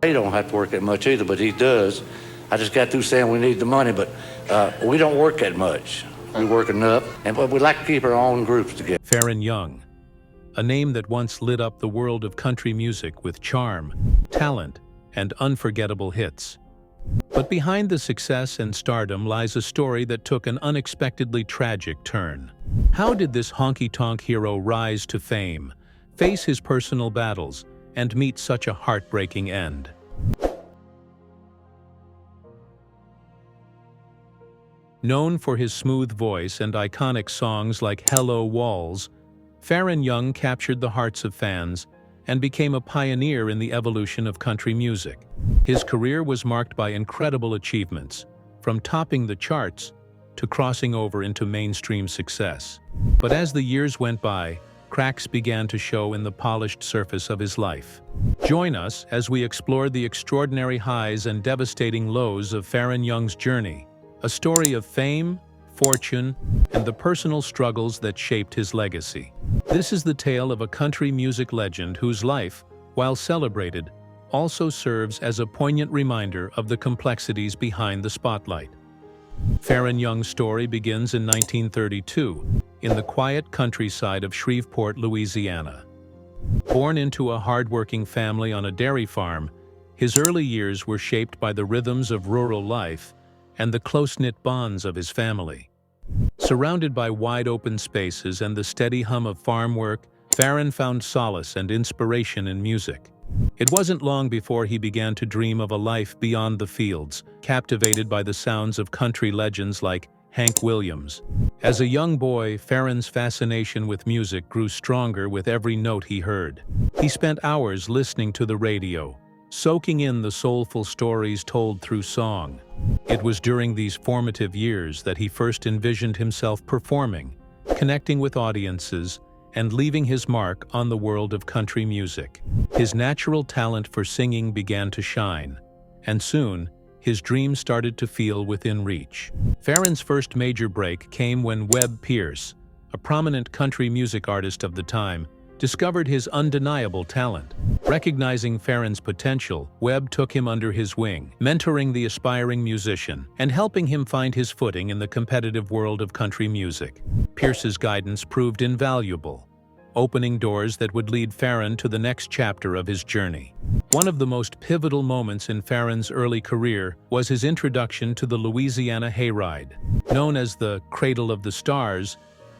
He don't have to work that much either, but he does. I just got through saying we need the money, but we don't work that much. We work enough, but we like to keep our own groups together. Faron Young, a name that once lit up the world of country music with charm, talent, and unforgettable hits. But behind the success and stardom lies a story that took an unexpectedly tragic turn. How did this honky-tonk hero rise to fame, face his personal battles, and meet such a heartbreaking end? Known for his smooth voice and iconic songs like Hello Walls, Faron Young captured the hearts of fans and became a pioneer in the evolution of country music. His career was marked by incredible achievements, from topping the charts to crossing over into mainstream success. But as the years went by, cracks began to show in the polished surface of his life. Join us as we explore the extraordinary highs and devastating lows of Faron Young's journey, a story of fame, fortune, and the personal struggles that shaped his legacy. This is the tale of a country music legend whose life, while celebrated, also serves as a poignant reminder of the complexities behind the spotlight. Faron Young's story begins in 1932, in the quiet countryside of Shreveport, Louisiana. Born into a hard-working family on a dairy farm, his early years were shaped by the rhythms of rural life and the close-knit bonds of his family. Surrounded by wide-open spaces and the steady hum of farm work, Faron found solace and inspiration in music. It wasn't long before he began to dream of a life beyond the fields, captivated by the sounds of country legends like Hank Williams. As a young boy, Faron's fascination with music grew stronger with every note he heard. He spent hours listening to the radio, soaking in the soulful stories told through song. It was during these formative years that he first envisioned himself performing, connecting with audiences, and leaving his mark on the world of country music. His natural talent for singing began to shine, and soon, his dreams started to feel within reach. Faron's first major break came when Webb Pierce, a prominent country music artist of the time, discovered his undeniable talent. Recognizing Faron's potential, Webb took him under his wing, mentoring the aspiring musician and helping him find his footing in the competitive world of country music. Pierce's guidance proved invaluable, opening doors that would lead Faron to the next chapter of his journey. One of the most pivotal moments in Faron's early career was his introduction to the Louisiana Hayride. Known as the Cradle of the Stars,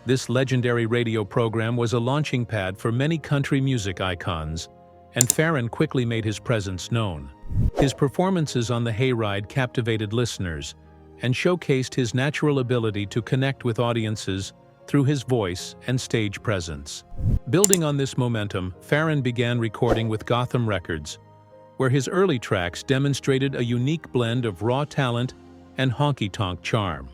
this legendary radio program was a launching pad for many country music icons, and Faron quickly made his presence known. His performances on the Hayride captivated listeners and showcased his natural ability to connect with audiences through his voice and stage presence. Building on this momentum, Faron began recording with Gotham Records, where his early tracks demonstrated a unique blend of raw talent and honky-tonk charm.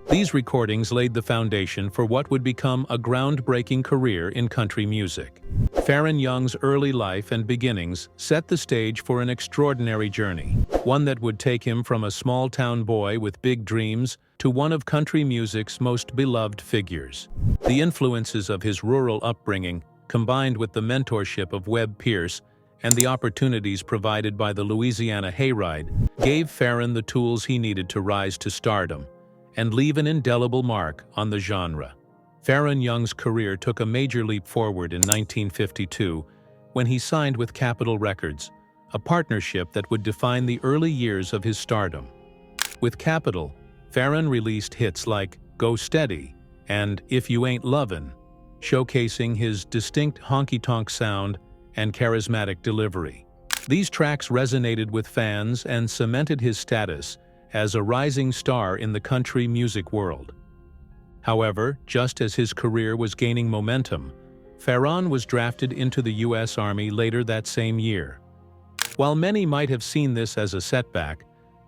These recordings laid the foundation for what would become a groundbreaking career in country music. Faron Young's early life and beginnings set the stage for an extraordinary journey, one that would take him from a small-town boy with big dreams to one of country music's most beloved figures. The influences of his rural upbringing, combined with the mentorship of Webb Pierce and the opportunities provided by the Louisiana Hayride, gave Faron the tools he needed to rise to stardom and leave an indelible mark on the genre. Faron Young's career took a major leap forward in 1952 when he signed with Capitol Records, a partnership that would define the early years of his stardom. With Capitol, Faron released hits like Go Steady and If You Ain't Lovin', showcasing his distinct honky-tonk sound and charismatic delivery. These tracks resonated with fans and cemented his status as a rising star in the country music world. However, just as his career was gaining momentum, Faron was drafted into the U.S. Army later that same year. While many might have seen this as a setback,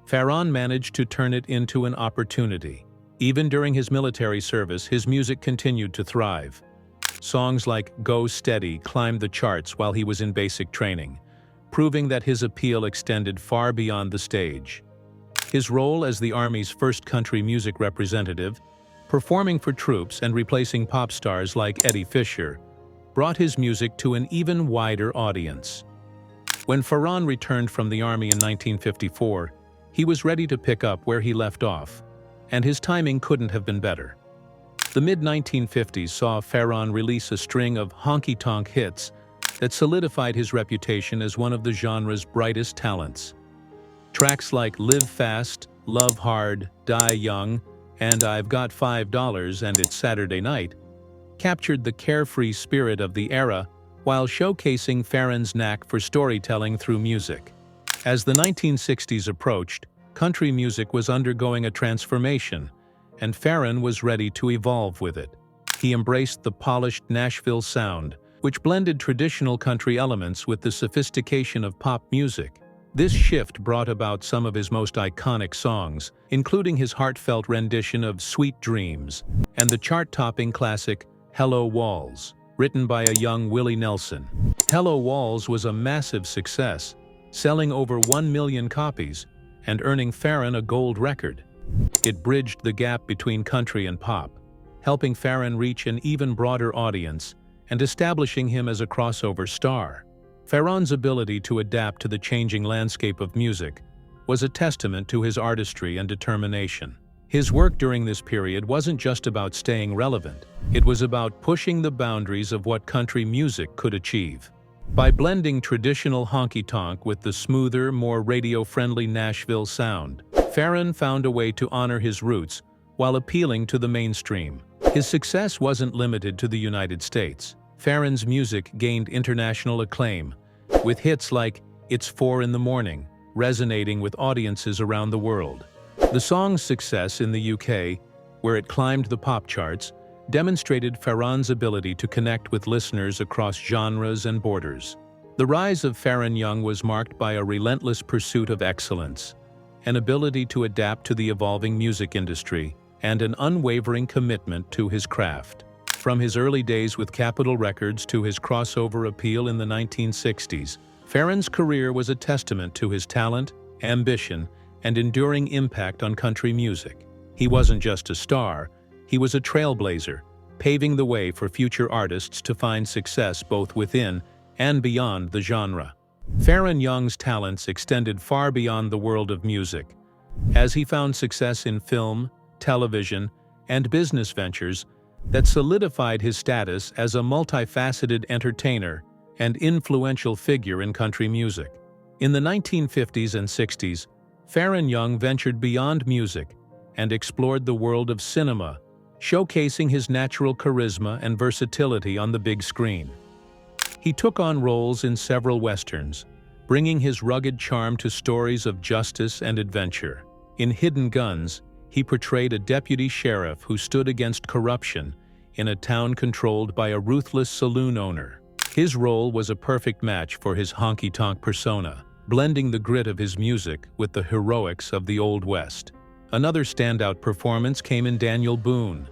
Faron managed to turn it into an opportunity. Even during his military service, his music continued to thrive. Songs like Go Steady climbed the charts while he was in basic training, proving that his appeal extended far beyond the stage. His role as the Army's first country music representative, performing for troops and replacing pop stars like Eddie Fisher, brought his music to an even wider audience. When Faron returned from the army in 1954, he was ready to pick up where he left off, and his timing couldn't have been better. The mid-1950s saw Faron release a string of honky-tonk hits that solidified his reputation as one of the genre's brightest talents. Tracks like Live Fast, Love Hard, Die Young, and I've Got $5 and It's Saturday Night captured the carefree spirit of the era while showcasing Faron's knack for storytelling through music. As the 1960s approached, country music was undergoing a transformation, and Faron was ready to evolve with it. He embraced the polished Nashville sound, which blended traditional country elements with the sophistication of pop music. This shift brought about some of his most iconic songs, including his heartfelt rendition of Sweet Dreams and the chart-topping classic Hello Walls, written by a young Willie Nelson. Hello Walls was a massive success, selling over 1 million copies and earning Faron a gold record. It bridged the gap between country and pop, helping Faron reach an even broader audience and establishing him as a crossover star. Faron's ability to adapt to the changing landscape of music was a testament to his artistry and determination. His work during this period wasn't just about staying relevant, it was about pushing the boundaries of what country music could achieve. By blending traditional honky-tonk with the smoother, more radio-friendly Nashville sound, Faron found a way to honor his roots while appealing to the mainstream. His success wasn't limited to the United States. Faron's music gained international acclaim, with hits like It's 4 in the Morning resonating with audiences around the world. The song's success in the UK, where it climbed the pop charts, demonstrated Faron's ability to connect with listeners across genres and borders. The rise of Faron Young was marked by a relentless pursuit of excellence, an ability to adapt to the evolving music industry, and an unwavering commitment to his craft. From his early days with Capitol Records to his crossover appeal in the 1960s, Faron's career was a testament to his talent, ambition, and enduring impact on country music. He wasn't just a star, he was a trailblazer, paving the way for future artists to find success both within and beyond the genre. Faron Young's talents extended far beyond the world of music. As he found success in film, television, and business ventures that solidified his status as a multifaceted entertainer and influential figure in country music. In the 1950s and 60s, Faron Young ventured beyond music and explored the world of cinema, showcasing his natural charisma and versatility on the big screen. He took on roles in several westerns, bringing his rugged charm to stories of justice and adventure. In Hidden Guns, he portrayed a deputy sheriff who stood against corruption in a town controlled by a ruthless saloon owner. His role was a perfect match for his honky-tonk persona, blending the grit of his music with the heroics of the Old West. Another standout performance came in Daniel Boone,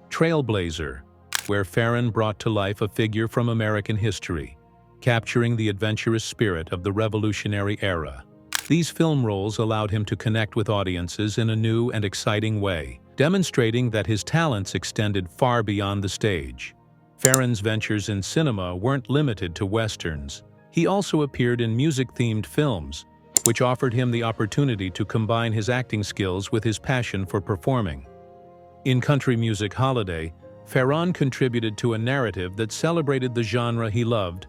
Trailblazer, where Faron brought to life a figure from American history, capturing the adventurous spirit of the Revolutionary era. These film roles allowed him to connect with audiences in a new and exciting way, demonstrating that his talents extended far beyond the stage. Faron's ventures in cinema weren't limited to westerns. He also appeared in music-themed films, which offered him the opportunity to combine his acting skills with his passion for performing. In Country Music Holiday, Faron contributed to a narrative that celebrated the genre he loved,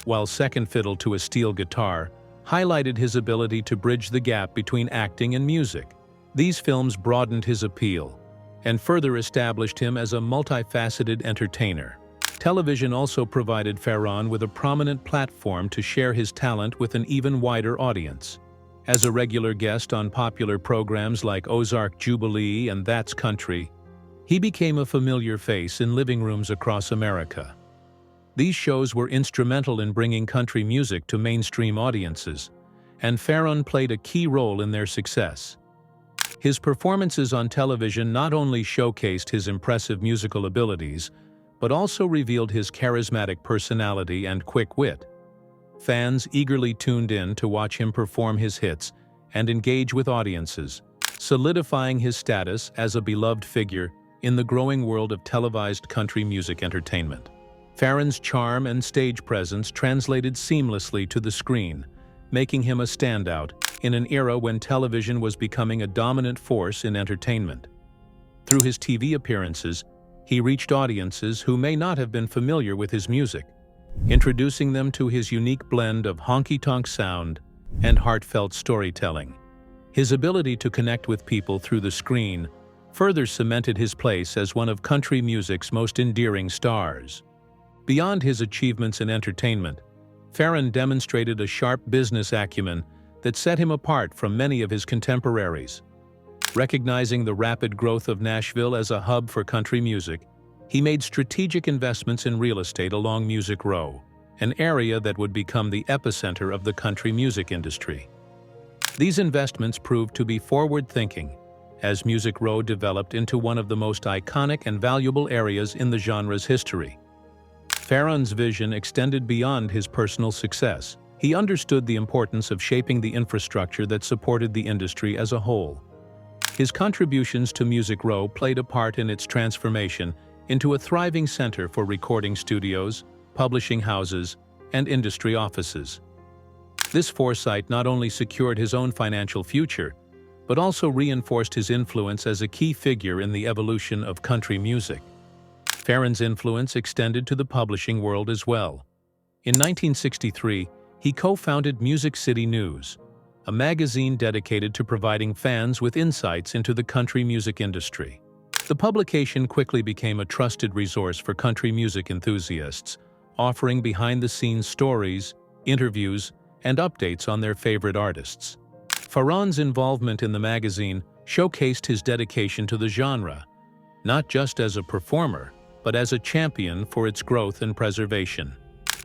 while Second Fiddle to a Steel Guitar highlighted his ability to bridge the gap between acting and music. These films broadened his appeal and further established him as a multifaceted entertainer. Television also provided Faron with a prominent platform to share his talent with an even wider audience. As a regular guest on popular programs like Ozark Jubilee and That's Country, he became a familiar face in living rooms across America. These shows were instrumental in bringing country music to mainstream audiences, and Faron played a key role in their success. His performances on television not only showcased his impressive musical abilities, but also revealed his charismatic personality and quick wit. Fans eagerly tuned in to watch him perform his hits and engage with audiences, solidifying his status as a beloved figure in the growing world of televised country music entertainment. Faron's charm and stage presence translated seamlessly to the screen, making him a standout in an era when television was becoming a dominant force in entertainment. Through his TV appearances, he reached audiences who may not have been familiar with his music, introducing them to his unique blend of honky-tonk sound and heartfelt storytelling. His ability to connect with people through the screen further cemented his place as one of country music's most endearing stars. Beyond his achievements in entertainment, Faron demonstrated a sharp business acumen that set him apart from many of his contemporaries. Recognizing the rapid growth of Nashville as a hub for country music, he made strategic investments in real estate along Music Row, an area that would become the epicenter of the country music industry. These investments proved to be forward-thinking, as Music Row developed into one of the most iconic and valuable areas in the genre's history. Faron's vision extended beyond his personal success. He understood the importance of shaping the infrastructure that supported the industry as a whole. His contributions to Music Row played a part in its transformation into a thriving center for recording studios, publishing houses, and industry offices. This foresight not only secured his own financial future, but also reinforced his influence as a key figure in the evolution of country music. Faron's influence extended to the publishing world as well. In 1963, he co-founded Music City News, a magazine dedicated to providing fans with insights into the country music industry. The publication quickly became a trusted resource for country music enthusiasts, offering behind-the-scenes stories, interviews, and updates on their favorite artists. Faron's involvement in the magazine showcased his dedication to the genre, not just as a performer, but as a champion for its growth and preservation.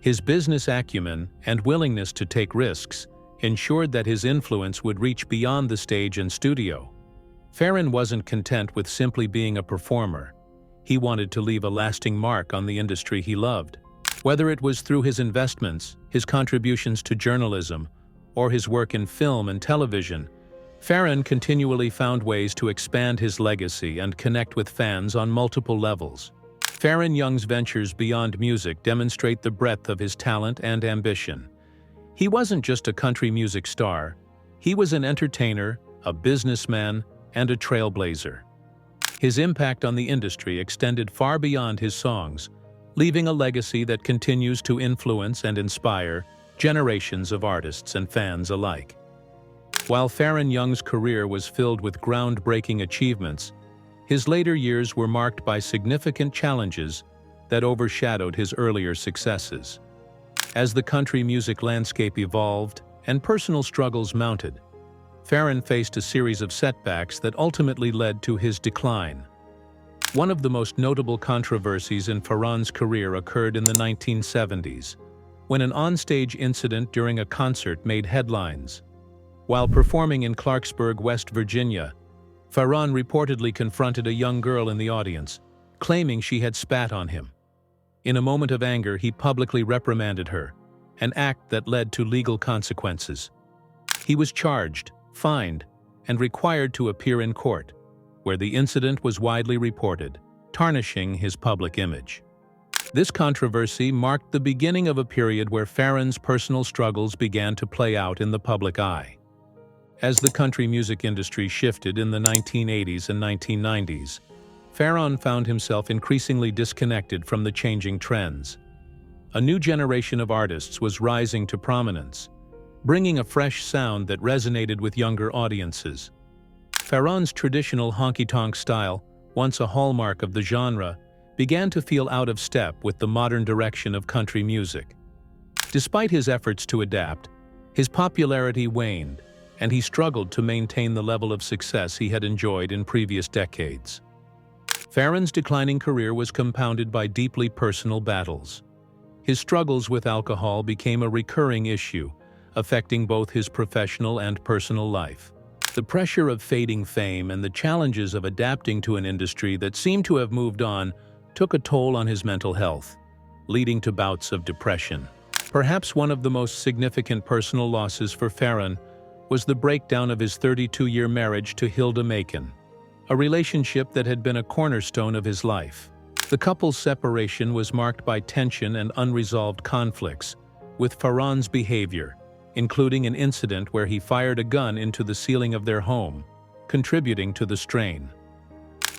His business acumen and willingness to take risks ensured that his influence would reach beyond the stage and studio. Faron wasn't content with simply being a performer. He wanted to leave a lasting mark on the industry he loved. Whether it was through his investments, his contributions to journalism, or his work in film and television, Faron continually found ways to expand his legacy and connect with fans on multiple levels. Faron Young's ventures beyond music demonstrate the breadth of his talent and ambition. He wasn't just a country music star, he was an entertainer, a businessman, and a trailblazer. His impact on the industry extended far beyond his songs, leaving a legacy that continues to influence and inspire generations of artists and fans alike. While Faron Young's career was filled with groundbreaking achievements, his later years were marked by significant challenges that overshadowed his earlier successes. As the country music landscape evolved and personal struggles mounted, Faron faced a series of setbacks that ultimately led to his decline. One of the most notable controversies in Faron's career occurred in the 1970s, when an onstage incident during a concert made headlines. While performing in Clarksburg, West Virginia, Faron reportedly confronted a young girl in the audience, claiming she had spat on him. In a moment of anger, he publicly reprimanded her, an act that led to legal consequences. He was charged, fined, and required to appear in court, where the incident was widely reported, tarnishing his public image. This controversy marked the beginning of a period where Faron's personal struggles began to play out in the public eye. As the country music industry shifted in the 1980s and 1990s, Faron found himself increasingly disconnected from the changing trends. A new generation of artists was rising to prominence, bringing a fresh sound that resonated with younger audiences. Faron's traditional honky-tonk style, once a hallmark of the genre, began to feel out of step with the modern direction of country music. Despite his efforts to adapt, his popularity waned, and he struggled to maintain the level of success he had enjoyed in previous decades. Faron's declining career was compounded by deeply personal battles. His struggles with alcohol became a recurring issue, affecting both his professional and personal life. The pressure of fading fame and the challenges of adapting to an industry that seemed to have moved on took a toll on his mental health, leading to bouts of depression. Perhaps one of the most significant personal losses for Faron was the breakdown of his 32-year marriage to Hilda Macon, a relationship that had been a cornerstone of his life. The couple's separation was marked by tension and unresolved conflicts, with Faron's behavior, including an incident where he fired a gun into the ceiling of their home, contributing to the strain.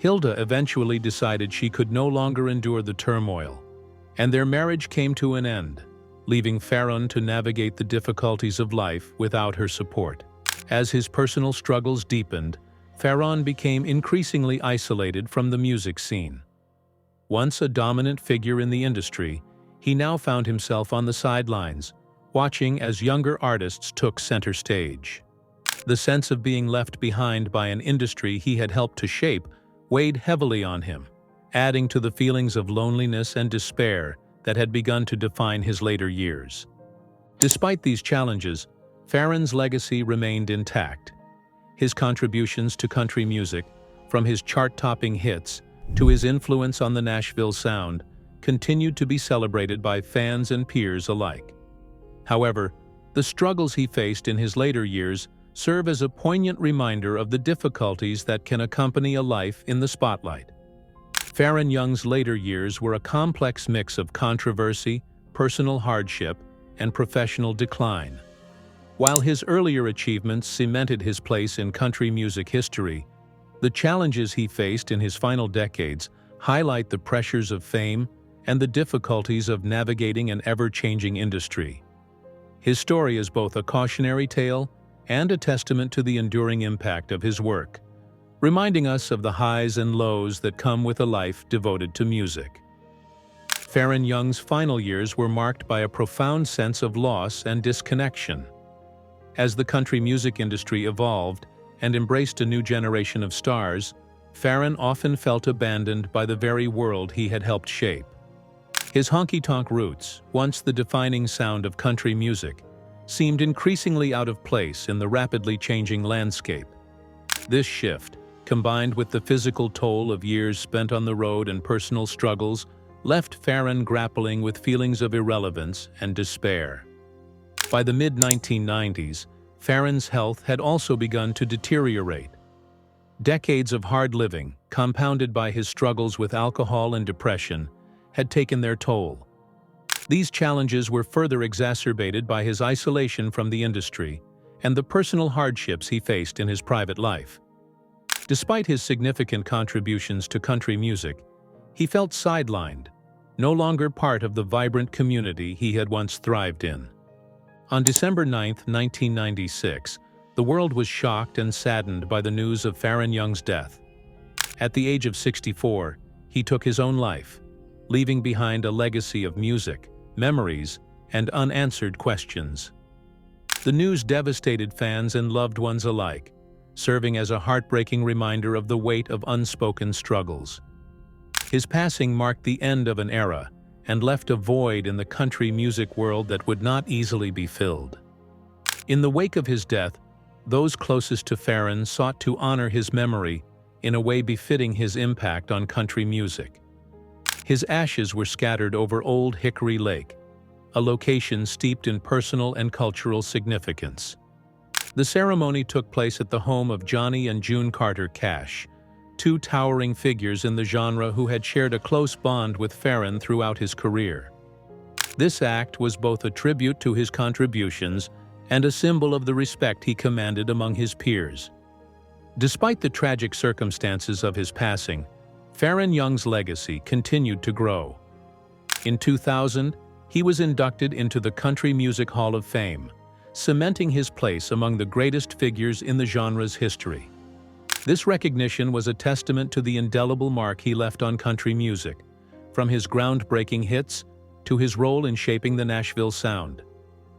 Hilda eventually decided she could no longer endure the turmoil, and their marriage came to an end, leaving Faron to navigate the difficulties of life without her support. As his personal struggles deepened, Faron became increasingly isolated from the music scene. Once a dominant figure in the industry, he now found himself on the sidelines, watching as younger artists took center stage. The sense of being left behind by an industry he had helped to shape weighed heavily on him, adding to the feelings of loneliness and despair that had begun to define his later years. Despite these challenges, Faron's legacy remained intact. His contributions to country music, from his chart-topping hits to his influence on the Nashville sound, continued to be celebrated by fans and peers alike. However, the struggles he faced in his later years serve as a poignant reminder of the difficulties that can accompany a life in the spotlight. Faron Young's later years were a complex mix of controversy, personal hardship, and professional decline. While his earlier achievements cemented his place in country music history, the challenges he faced in his final decades highlight the pressures of fame and the difficulties of navigating an ever-changing industry. His story is both a cautionary tale and a testament to the enduring impact of his work, reminding us of the highs and lows that come with a life devoted to music. Faron Young's final years were marked by a profound sense of loss and disconnection. As the country music industry evolved and embraced a new generation of stars, Faron often felt abandoned by the very world he had helped shape. His honky-tonk roots, once the defining sound of country music, seemed increasingly out of place in the rapidly changing landscape. This shift, combined with the physical toll of years spent on the road and personal struggles, left Faron grappling with feelings of irrelevance and despair. By the mid-1990s, Faron's health had also begun to deteriorate. Decades of hard living, compounded by his struggles with alcohol and depression, had taken their toll. These challenges were further exacerbated by his isolation from the industry and the personal hardships he faced in his private life. Despite his significant contributions to country music, he felt sidelined, no longer part of the vibrant community he had once thrived in. On December 9, 1996, the world was shocked and saddened by the news of Faron Young's death. At the age of 64, he took his own life, leaving behind a legacy of music, memories, and unanswered questions. The news devastated fans and loved ones alike, serving as a heartbreaking reminder of the weight of unspoken struggles. His passing marked the end of an era and left a void in the country music world that would not easily be filled. In the wake of his death, those closest to Faron sought to honor his memory in a way befitting his impact on country music. His ashes were scattered over Old Hickory Lake, a location steeped in personal and cultural significance. The ceremony took place at the home of Johnny and June Carter Cash, two towering figures in the genre who had shared a close bond with Faron throughout his career. This act was both a tribute to his contributions and a symbol of the respect he commanded among his peers. Despite the tragic circumstances of his passing, Faron Young's legacy continued to grow. In 2000, he was inducted into the Country Music Hall of Fame, cementing his place among the greatest figures in the genre's history. This recognition was a testament to the indelible mark he left on country music, from his groundbreaking hits to his role in shaping the Nashville sound.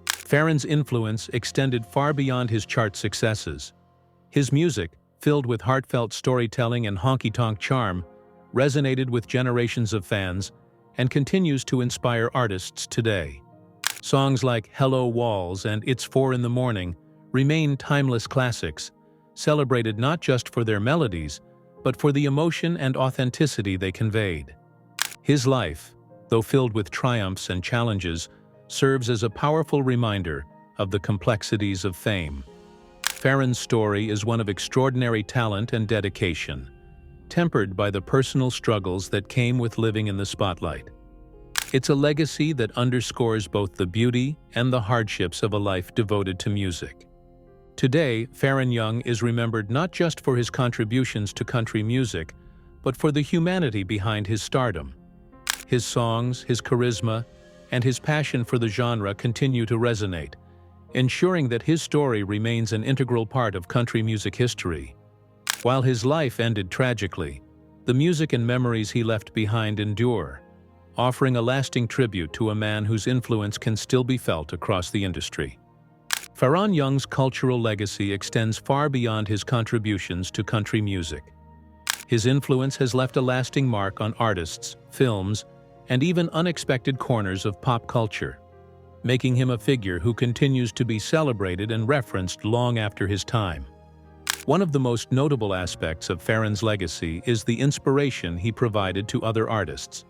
Faron's influence extended far beyond his chart successes. His music, filled with heartfelt storytelling and honky-tonk charm, resonated with generations of fans and continues to inspire artists today. Songs like Hello Walls and It's 4 in the Morning remain timeless classics, celebrated not just for their melodies, but for the emotion and authenticity they conveyed. His life, though filled with triumphs and challenges, serves as a powerful reminder of the complexities of fame. Faron's story is one of extraordinary talent and dedication, tempered by the personal struggles that came with living in the spotlight. It's a legacy that underscores both the beauty and the hardships of a life devoted to music. Today, Faron Young is remembered not just for his contributions to country music, but for the humanity behind his stardom. His songs, his charisma, and his passion for the genre continue to resonate, ensuring that his story remains an integral part of country music history. While his life ended tragically, the music and memories he left behind endure, offering a lasting tribute to a man whose influence can still be felt across the industry. Faron Young's cultural legacy extends far beyond his contributions to country music. His influence has left a lasting mark on artists, films, and even unexpected corners of pop culture, making him a figure who continues to be celebrated and referenced long after his time. One of the most notable aspects of Faron's legacy is the inspiration he provided to other artists.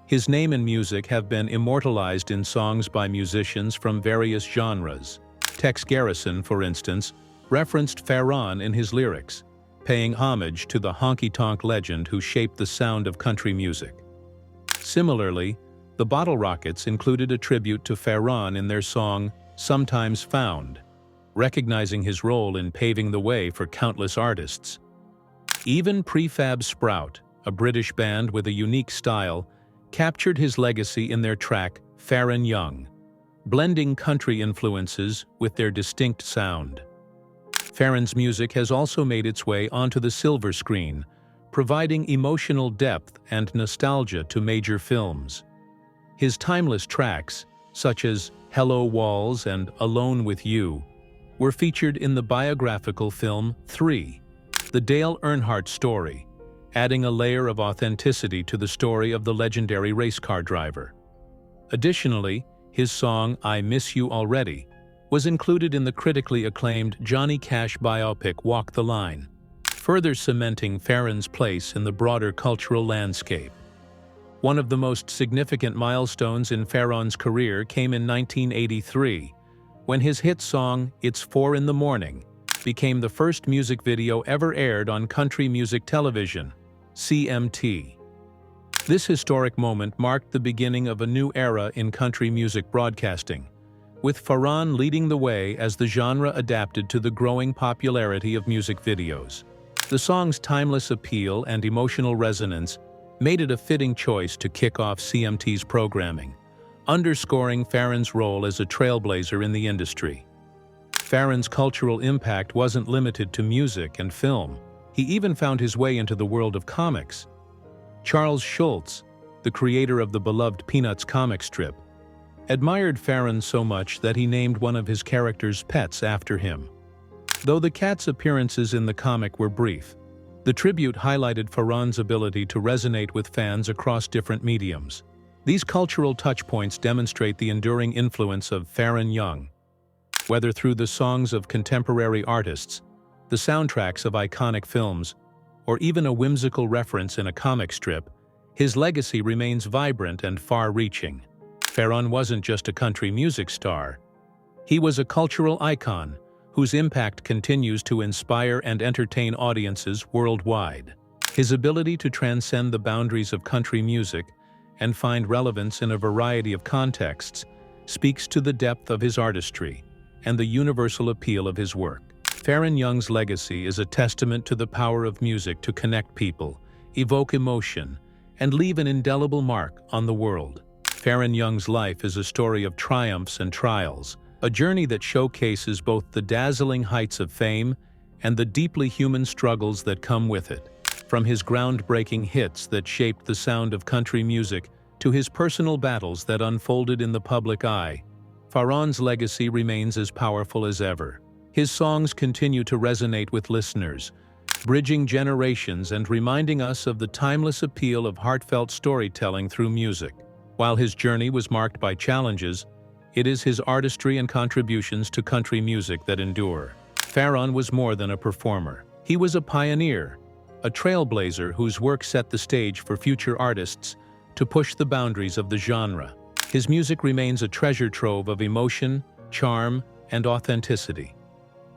His name and music have been immortalized in songs by musicians from various genres. Tex Garrison, for instance, referenced Faron in his lyrics, paying homage to the honky-tonk legend who shaped the sound of country music. Similarly, the Bottle Rockets included a tribute to Faron in their song Sometimes Found, recognizing his role in paving the way for countless artists. Even Prefab Sprout, a British band with a unique style, captured his legacy in their track Faron Young, blending country influences with their distinct sound. Faron's music has also made its way onto the silver screen, providing emotional depth and nostalgia to major films. His timeless tracks, such as Hello Walls and Alone with You, were featured in the biographical film 3, the Dale Earnhardt story, adding a layer of authenticity to the story of the legendary race car driver. Additionally, his song I Miss You Already was included in the critically acclaimed Johnny Cash biopic Walk the Line, further cementing Faron's place in the broader cultural landscape. One of the most significant milestones in Faron's career came in 1983, when his hit song It's 4 in the Morning became the first music video ever aired on country music television, CMT. This historic moment marked the beginning of a new era in country music broadcasting, with Faron leading the way as the genre adapted to the growing popularity of music videos. The song's timeless appeal and emotional resonance made it a fitting choice to kick off CMT's programming, underscoring Faron's role as a trailblazer in the industry. Faron's cultural impact wasn't limited to music and film. He even found his way into the world of comics. Charles Schulz, the creator of the beloved Peanuts comic strip, admired Faron so much that he named one of his characters' pets after him. Though the cat's appearances in the comic were brief, the tribute highlighted Faron's ability to resonate with fans across different mediums. These cultural touchpoints demonstrate the enduring influence of Faron Young. Whether through the songs of contemporary artists, the soundtracks of iconic films, or even a whimsical reference in a comic strip, his legacy remains vibrant and far-reaching. Faron wasn't just a country music star. He was a cultural icon whose impact continues to inspire and entertain audiences worldwide. His ability to transcend the boundaries of country music and find relevance in a variety of contexts speaks to the depth of his artistry and the universal appeal of his work. Faron Young's legacy is a testament to the power of music to connect people, evoke emotion, and leave an indelible mark on the world. Faron Young's life is a story of triumphs and trials, a journey that showcases both the dazzling heights of fame and the deeply human struggles that come with it. From his groundbreaking hits that shaped the sound of country music to his personal battles that unfolded in the public eye, Faron's legacy remains as powerful as ever. His songs continue to resonate with listeners, bridging generations and reminding us of the timeless appeal of heartfelt storytelling through music. While his journey was marked by challenges, it is his artistry and contributions to country music that endure. Faron was more than a performer. He was a pioneer, a trailblazer whose work set the stage for future artists to push the boundaries of the genre. His music remains a treasure trove of emotion, charm, and authenticity,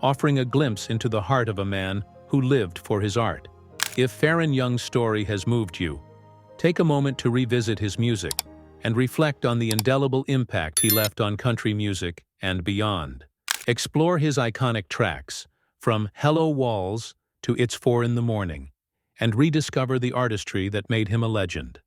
offering a glimpse into the heart of a man who lived for his art. If Faron Young's story has moved you, take a moment to revisit his music and reflect on the indelible impact he left on country music and beyond. Explore his iconic tracks, from Hello Walls to It's 4 in the Morning, and rediscover the artistry that made him a legend.